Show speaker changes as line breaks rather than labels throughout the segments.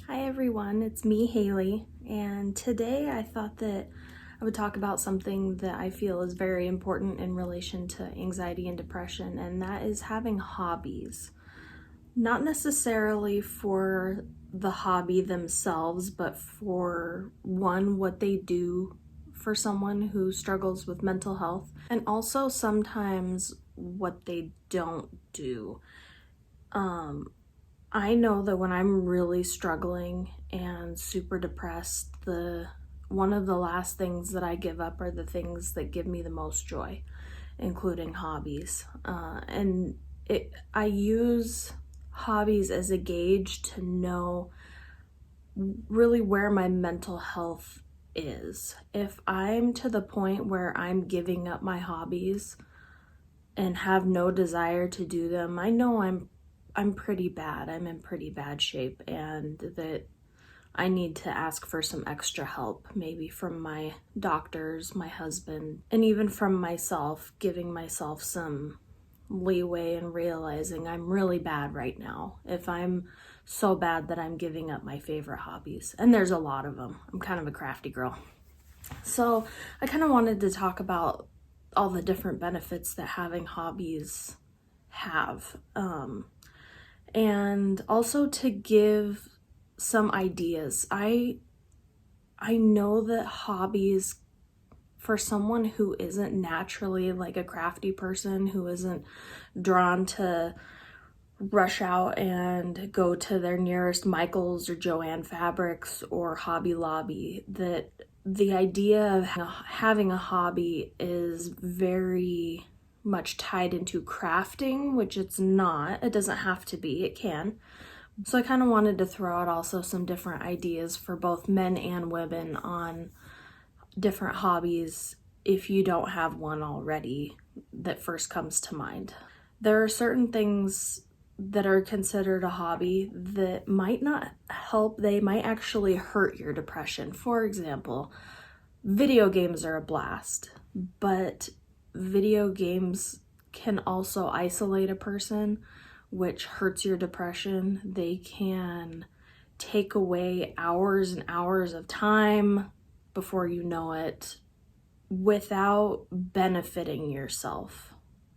Hi everyone, it's me, Haley, and today I thought that I would talk about something that I feel is very important in relation to anxiety and depression, and that is having hobbies. Not necessarily for the hobby themselves, but for one, what they do for someone who struggles with mental health, and also sometimes what they don't do. I know that when I'm really struggling and super depressed, one of the last things that I give up are the things that give me the most joy, including hobbies. I use hobbies as a gauge to know really where my mental health is. If I'm to the point where I'm giving up my hobbies and have no desire to do them, I know I'm pretty bad. I'm in pretty bad shape, and that I need to ask for some extra help, maybe from my doctors, my husband, and even from myself, giving myself some leeway and realizing I'm really bad right now. If I'm so bad that I'm giving up my favorite hobbies, and there's a lot of them. I'm kind of a crafty girl. So I kind of wanted to talk about all the different benefits that having hobbies have. And also to give some ideas. I know that hobbies, for someone who isn't naturally like a crafty person, who isn't drawn to rush out and go to their nearest Michael's or Joann Fabrics or Hobby Lobby, that the idea of having a hobby is very much tied into crafting, which it's not. It doesn't have to be, it can. So I kind of wanted to throw out also some different ideas for both men and women on different hobbies if you don't have one already that first comes to mind. There are certain things that are considered a hobby that might not help, they might actually hurt your depression. For example, video games are a blast, but video games can also isolate a person, which hurts your depression. They can take away hours and hours of time before you know it without benefiting yourself.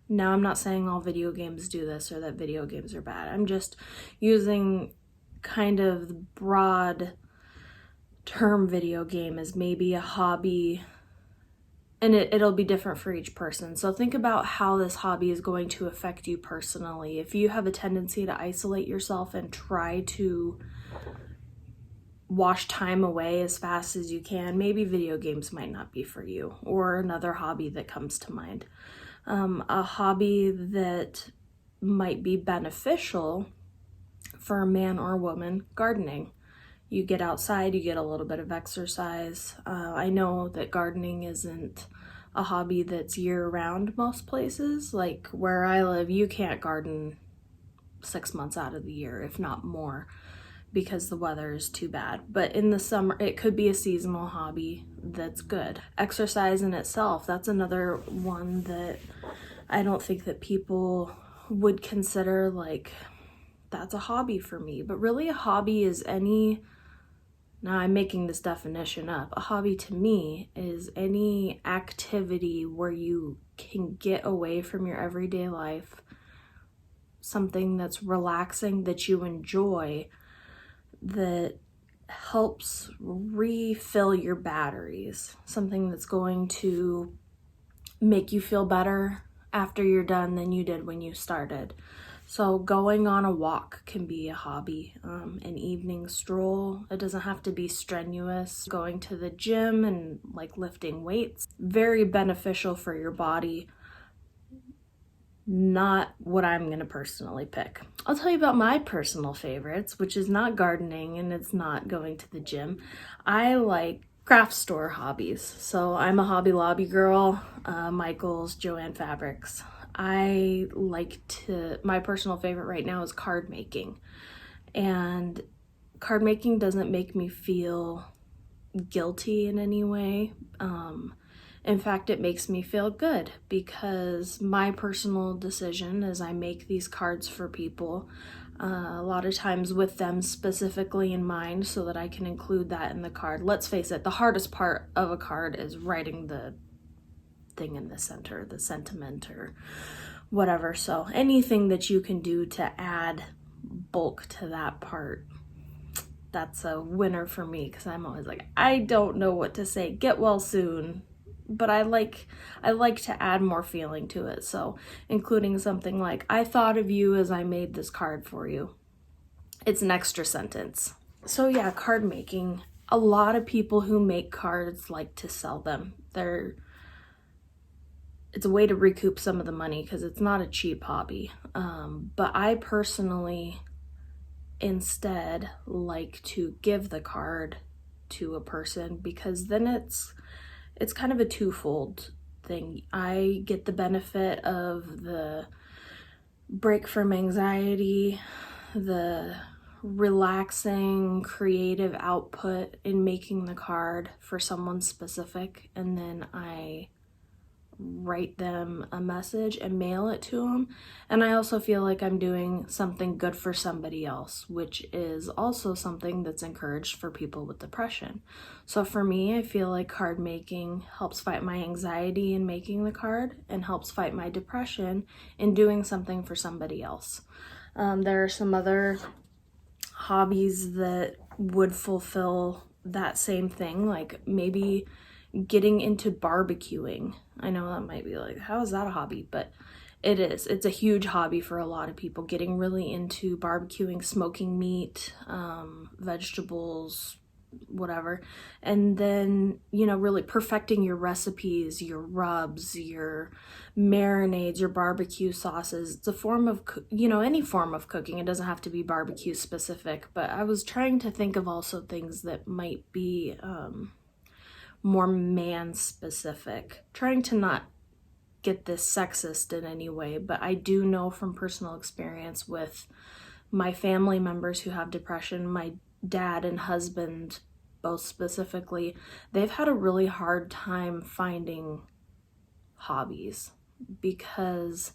Now, I'm not saying all video games do this or that video games are bad. I'm just using kind of the broad term video game as maybe a hobby, and it'll be different for each person. So think about how this hobby is going to affect you personally. If you have a tendency to isolate yourself and try to wash time away as fast as you can, maybe video games might not be for you. Or another hobby that comes to mind. A hobby that might be beneficial for a man or woman, gardening. You get outside, you get a little bit of exercise. I know that gardening isn't a hobby that's year-round most places. Like where I live, you can't garden 6 months out of the year, if not more, because the weather is too bad. But in the summer, it could be a seasonal hobby that's good. Exercise in itself, that's another one that I don't think that people would consider like, that's a hobby for me. But really a hobby is now I'm making this definition up. A hobby to me is any activity where you can get away from your everyday life, something that's relaxing, that you enjoy, that helps refill your batteries, something that's going to make you feel better after you're done than you did when you started. So going on a walk can be a hobby, an evening stroll. It doesn't have to be strenuous. Going to the gym and like lifting weights, very beneficial for your body. Not what I'm gonna personally pick. I'll tell you about my personal favorites, which is not gardening and it's not going to the gym. I like craft store hobbies. So I'm a Hobby Lobby girl, Michael's, Joann Fabrics. My personal favorite right now is card making. And card making doesn't make me feel guilty in any way. In fact, it makes me feel good because my personal decision as I make these cards for people, a lot of times with them specifically in mind so that I can include that in the card. Let's face it, the hardest part of a card is writing the thing in the center, the sentiment or whatever. So anything that you can do to add bulk to that part, that's a winner for me, because I'm always like, I don't know what to say. Get well soon. But I like to add more feeling to it. So including something like, I thought of you as I made this card for you. It's an extra sentence. So yeah, card making. A lot of people who make cards like to sell them. It's a way to recoup some of the money because it's not a cheap hobby. But I personally instead like to give the card to a person, because then it's kind of a twofold thing. I get the benefit of the break from anxiety, the relaxing creative output in making the card for someone specific, and then I write them a message and mail it to them. And I also feel like I'm doing something good for somebody else, which is also something that's encouraged for people with depression. So for me, I feel like card making helps fight my anxiety in making the card and helps fight my depression in doing something for somebody else. There are some other hobbies that would fulfill that same thing, like maybe getting into barbecuing. I know that might be like, how is that a hobby? But it is. It's a huge hobby for a lot of people, getting really into barbecuing, smoking meat, vegetables, whatever. And then, really perfecting your recipes, your rubs, your marinades, your barbecue sauces. It's a form of, any form of cooking. It doesn't have to be barbecue specific, but I was trying to think of also things that might be, more man specific, trying to not get this sexist in any way, but I do know from personal experience with my family members who have depression, my dad and husband both specifically, they've had a really hard time finding hobbies, because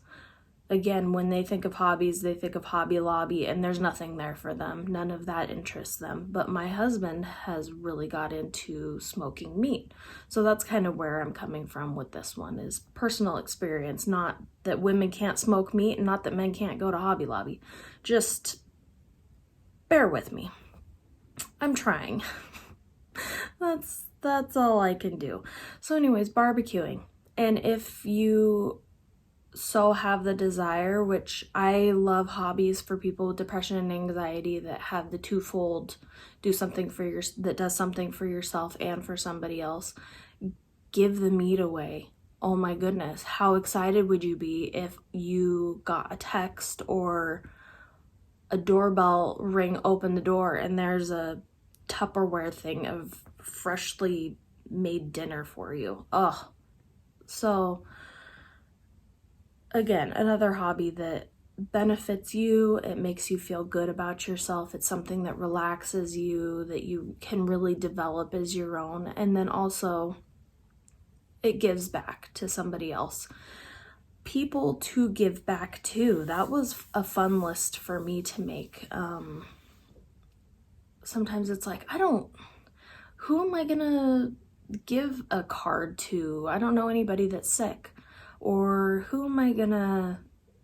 again, when they think of hobbies, they think of Hobby Lobby, and there's nothing there for them. None of that interests them. But my husband has really got into smoking meat. So that's kind of where I'm coming from with this one, is personal experience. Not that women can't smoke meat, and not that men can't go to Hobby Lobby. Just bear with me. I'm trying. That's all I can do. So anyways, barbecuing. And if you so have the desire, which I love hobbies for people with depression and anxiety that have the twofold, that does something for yourself and for somebody else, give the meat away. Oh my goodness, how excited would you be if you got a text or a doorbell ring, open the door, and there's a Tupperware thing of freshly made dinner for you. Oh, so again, another hobby that benefits you. It makes you feel good about yourself. It's something that relaxes you, that you can really develop as your own. And then also, it gives back to somebody else. People to give back to. That was a fun list for me to make. Sometimes it's like, who am I gonna give a card to? I don't know anybody that's sick. Or who am I gonna,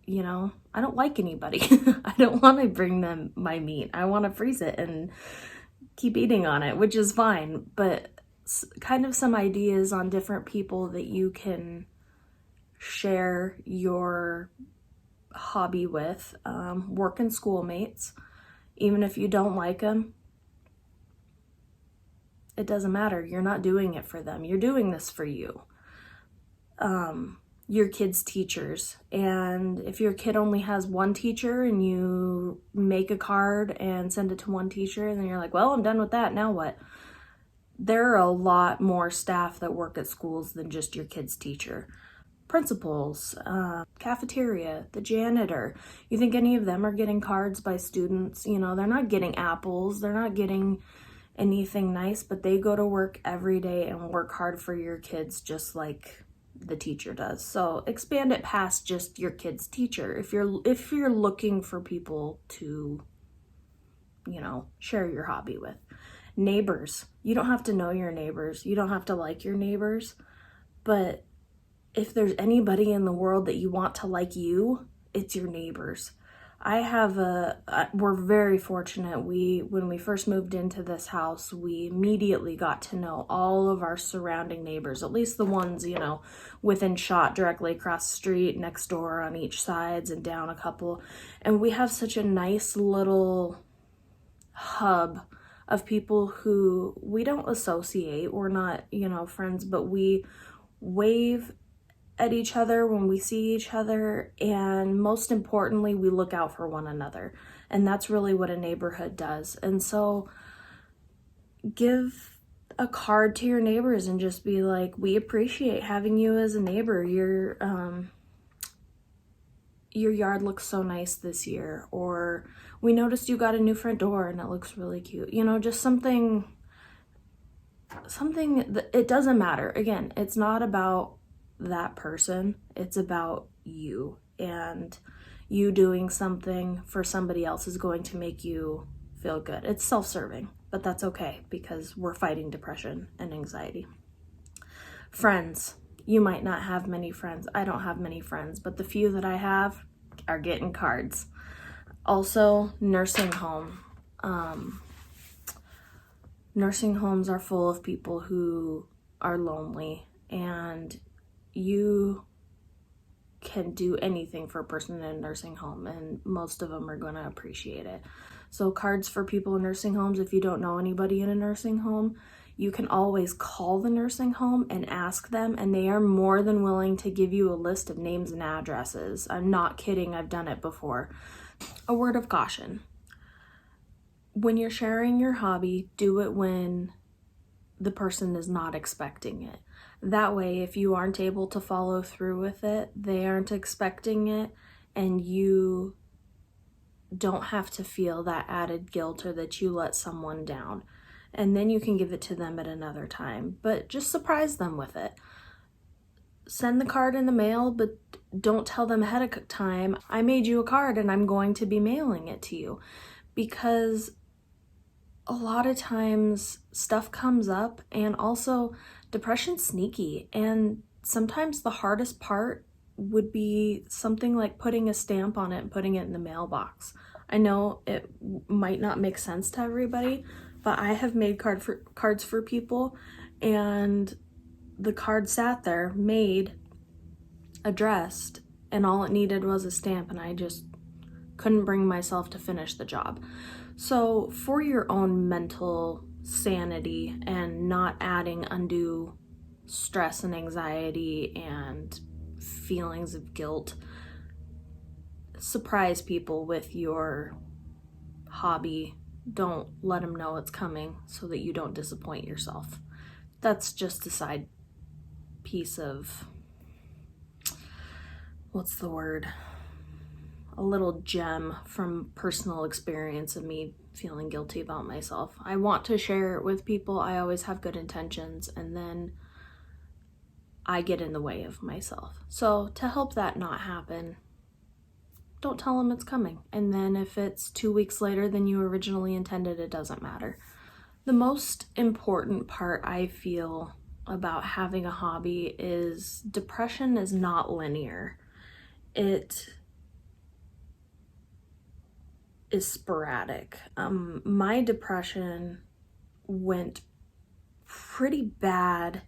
I don't like anybody. I don't want to bring them my meat. I want to freeze it and keep eating on it, which is fine. But kind of some ideas on different people that you can share your hobby with. Work and schoolmates, even if you don't like them, it doesn't matter. You're not doing it for them. You're doing this for you. Your kids' teachers. And if your kid only has one teacher and you make a card and send it to one teacher, and then you're like, well, I'm done with that, now what? There are a lot more staff that work at schools than just your kid's teacher. Principals, cafeteria, the janitor. You think any of them are getting cards by students? They're not getting apples, they're not getting anything nice, but they go to work every day and work hard for your kids just like the teacher does. So expand it past just your kid's teacher. If you're looking for people to, share your hobby with. Neighbors. You don't have to know your neighbors. You don't have to like your neighbors. But if there's anybody in the world that you want to like you, it's your neighbors. We're very fortunate. When we first moved into this house, we immediately got to know all of our surrounding neighbors, at least the ones, within shot directly across the street, next door on each sides and down a couple. And we have such a nice little hub of people who we don't associate. We're not, friends, but we wave at each other when we see each other, and most importantly, we look out for one another. And that's really what a neighborhood does. And so give a card to your neighbors and just be like, we appreciate having you as a neighbor. Your yard looks so nice this year, or we noticed you got a new front door and it looks really cute. Just something that, it doesn't matter. Again, it's not about that person, it's about you, and you doing something for somebody else is going to make you feel good. It's self-serving, but that's okay because we're fighting depression and anxiety. Friends. You might not have many friends. I don't have many friends, but the few that I have are getting cards. Also, nursing home. Nursing homes are full of people who are lonely, and you can do anything for a person in a nursing home, and most of them are going to appreciate it. So cards for people in nursing homes. If you don't know anybody in a nursing home, you can always call the nursing home and ask them, and they are more than willing to give you a list of names and addresses. I'm not kidding, I've done it before. A word of caution. When you're sharing your hobby, do it when the person is not expecting it. That way, if you aren't able to follow through with it, they aren't expecting it, and you don't have to feel that added guilt or that you let someone down. And then you can give it to them at another time, but just surprise them with it. Send the card in the mail, but don't tell them ahead of time, I made you a card and I'm going to be mailing it to you. Because a lot of times stuff comes up, and also depression's sneaky, and sometimes the hardest part would be something like putting a stamp on it and putting it in the mailbox. I know it might not make sense to everybody, but I have made cards for people, and the card sat there, made, addressed, and all it needed was a stamp, and I just couldn't bring myself to finish the job. So for your own mental sanity and not adding undue stress and anxiety and feelings of guilt, surprise people with your hobby. Don't let them know it's coming so that you don't disappoint yourself. That's just a side piece of, what's the word? A little gem from personal experience of me feeling guilty about myself. I want to share it with people. I always have good intentions, and then I get in the way of myself. So to help that not happen, don't tell them it's coming. And then if it's 2 weeks later than you originally intended, it doesn't matter. The most important part I feel about having a hobby is depression is not linear. It is sporadic. My depression went pretty bad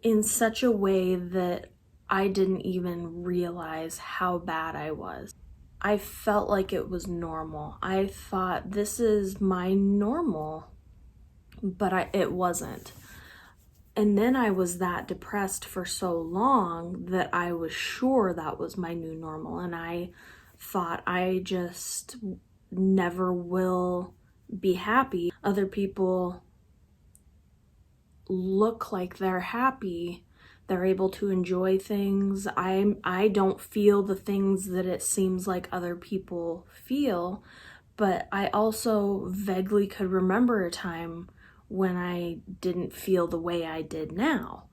in such a way that I didn't even realize how bad I was. I felt like it was normal. I thought this is my normal, but it wasn't. And then I was that depressed for so long that I was sure that was my new normal, and I thought I just never will be happy. Other people look like they're happy. They're able to enjoy things. I don't feel the things that it seems like other people feel, but I also vaguely could remember a time when I didn't feel the way I did now.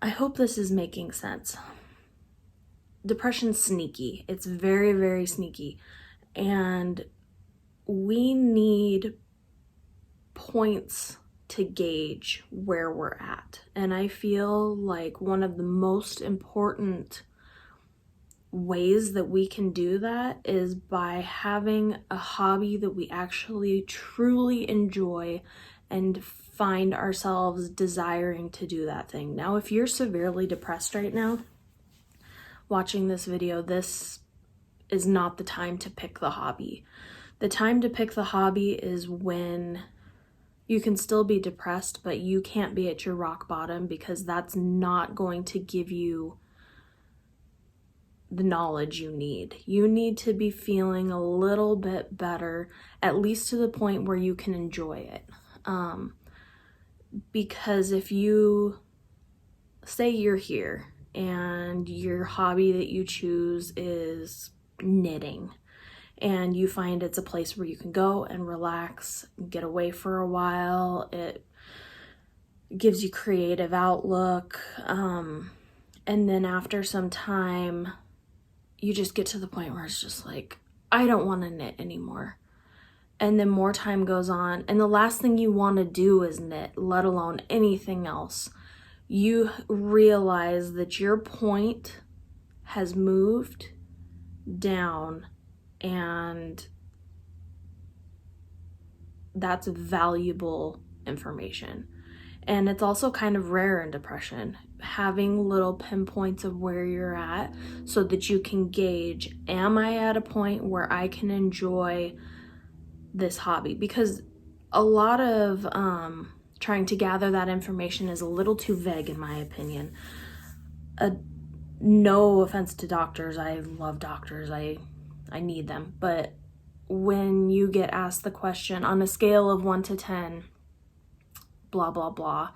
I hope this is making sense. Depression's sneaky. It's very, very sneaky. And we need points to gauge where we're at. And I feel like one of the most important ways that we can do that is by having a hobby that we actually truly enjoy and find ourselves desiring to do that thing. Now, if you're severely depressed right now, watching this video, this is not the time to pick the hobby. The time to pick the hobby is when you can still be depressed, but you can't be at your rock bottom, because that's not going to give you the knowledge you need. You need to be feeling a little bit better, at least to the point where you can enjoy it. Because if you say you're here and your hobby that you choose is knitting, and you find it's a place where you can go and relax, get away for a while, it gives you creative outlook, and then after some time, you just get to the point where it's just like, I don't want to knit anymore. And then more time goes on, and the last thing you want to do is knit, let alone anything else. You realize that your point has moved down, and that's valuable information. And it's also kind of rare in depression, having little pinpoints of where you're at so that you can gauge, am I at a point where I can enjoy this hobby? Because a lot of trying to gather that information is a little too vague, in my opinion. No offense to doctors, I love doctors, I need them, but when you get asked the question on a scale of 1 to 10, blah blah blah,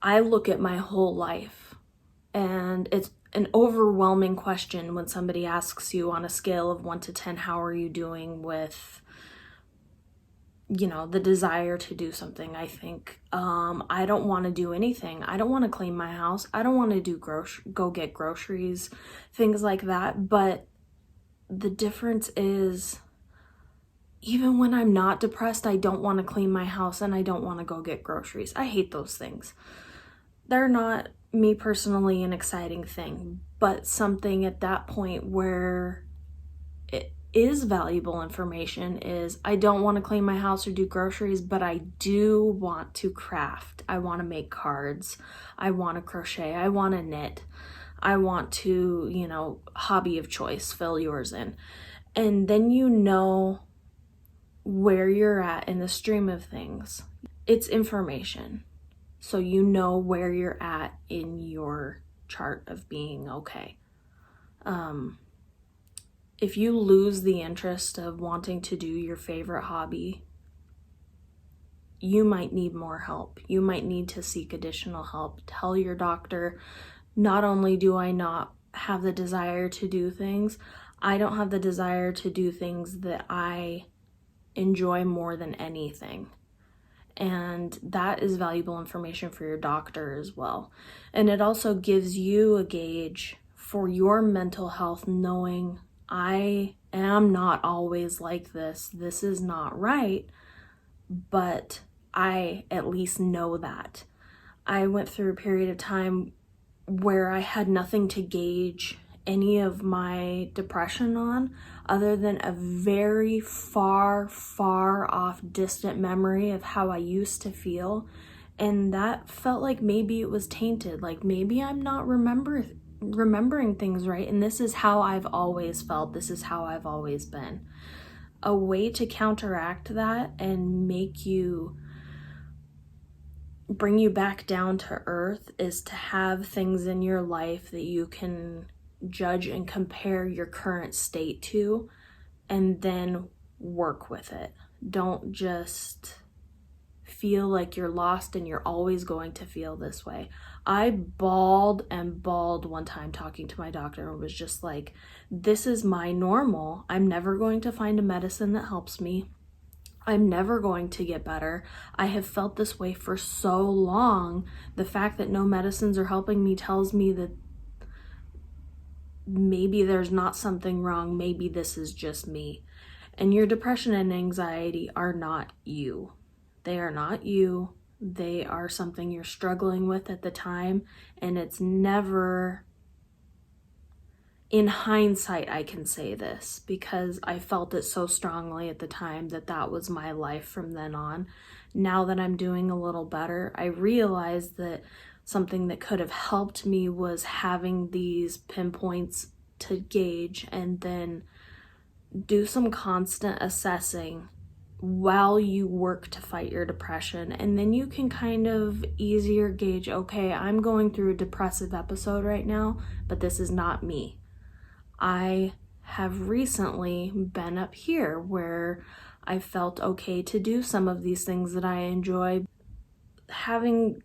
I look at my whole life, and it's an overwhelming question when somebody asks you on a scale of 1 to 10, how are you doing with, you know, the desire to do something. I think I don't want to do anything. I don't want to clean my house. I don't want to go get groceries, things like that. But the difference is, even when I'm not depressed, I don't want to clean my house and I don't want to go get groceries. I hate those things. They're not, me personally, an exciting thing, but something at that point where it is valuable information is, I don't want to clean my house or do groceries, but I do want to craft. I want to make cards. I want to crochet. I want to knit. I want to, you know, hobby of choice, fill yours in. And then you know where you're at in the stream of things. It's information. So you know where you're at in your chart of being okay. If you lose the interest of wanting to do your favorite hobby, you might need more help. You might need to seek additional help. Tell your doctor, not only do I not have the desire to do things, I don't have the desire to do things that I enjoy more than anything. And that is valuable information for your doctor as well. And it also gives you a gauge for your mental health, knowing I am not always like this. This is not right, but I at least know that. I went through a period of time where I had nothing to gauge any of my depression on other than a very far off distant memory of how I used to feel. And that felt like maybe it was tainted, like maybe I'm not remembering things right, and this is how I've always felt, this is how I've always been. A way to counteract that and bring you back down to earth is to have things in your life that you can judge and compare your current state to, and then work with it. Don't just feel like you're lost and you're always going to feel this way. I bawled and bawled one time talking to my doctor and was just like, this is my normal. I'm never going to find a medicine that helps me. I'm never going to get better. I have felt this way for so long. The fact that no medicines are helping me tells me that maybe there's not something wrong. Maybe this is just me. And your depression and anxiety are not you. They are not you. They are something you're struggling with at the time, and it's never, in hindsight, I can say this because I felt it so strongly at the time that that was my life from then on. Now that I'm doing a little better, I realized that something that could have helped me was having these pinpoints to gauge and then do some constant assessing while you work to fight your depression. And then you can kind of easier gauge, okay, I'm going through a depressive episode right now, but this is not me. I have recently been up here where I felt okay to do some of these things that I enjoy. Having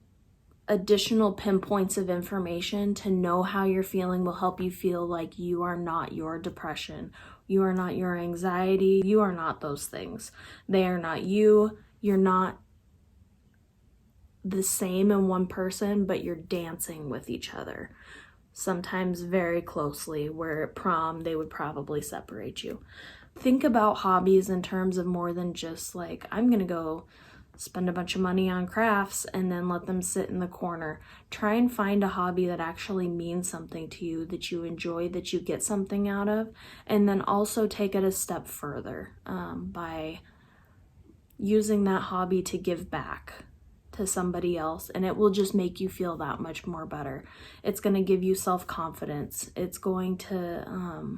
additional pinpoints of information to know how you're feeling will help you feel like you are not your depression. You are not your anxiety. You are not those things. They are not you. You're not the same in one person, but you're dancing with each other. Sometimes very closely, where at prom they would probably separate you. Think about hobbies in terms of more than just like, I'm gonna go spend a bunch of money on crafts and then let them sit in the corner. Try and find a hobby that actually means something to you, that you enjoy, that you get something out of, and then also take it a step further by using that hobby to give back to somebody else, and it will just make you feel that much more better. It's going to give you self-confidence. It's going to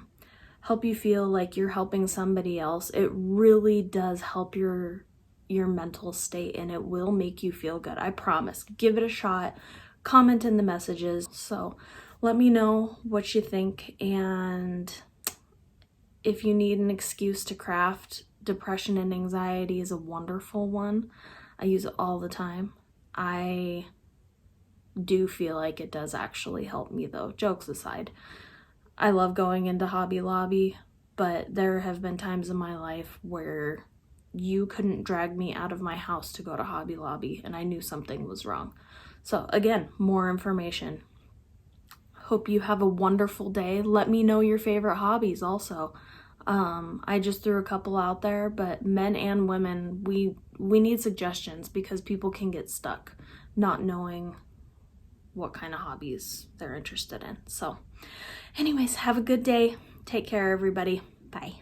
help you feel like you're helping somebody else. It really does help your mental state, and it will make you feel good. I promise. Give it a shot. Comment in the messages. So let me know what you think, and if you need an excuse to craft, depression and anxiety is a wonderful one. I use it all the time. I do feel like it does actually help me though, jokes aside. I love going into Hobby Lobby, but there have been times in my life where you couldn't drag me out of my house to go to Hobby Lobby and I knew something was wrong. So again, more information. Hope you have a wonderful day. Let me know your favorite hobbies also. I just threw a couple out there, but men and women, we need suggestions because people can get stuck not knowing what kind of hobbies they're interested in. So anyways, have a good day. Take care, everybody. Bye.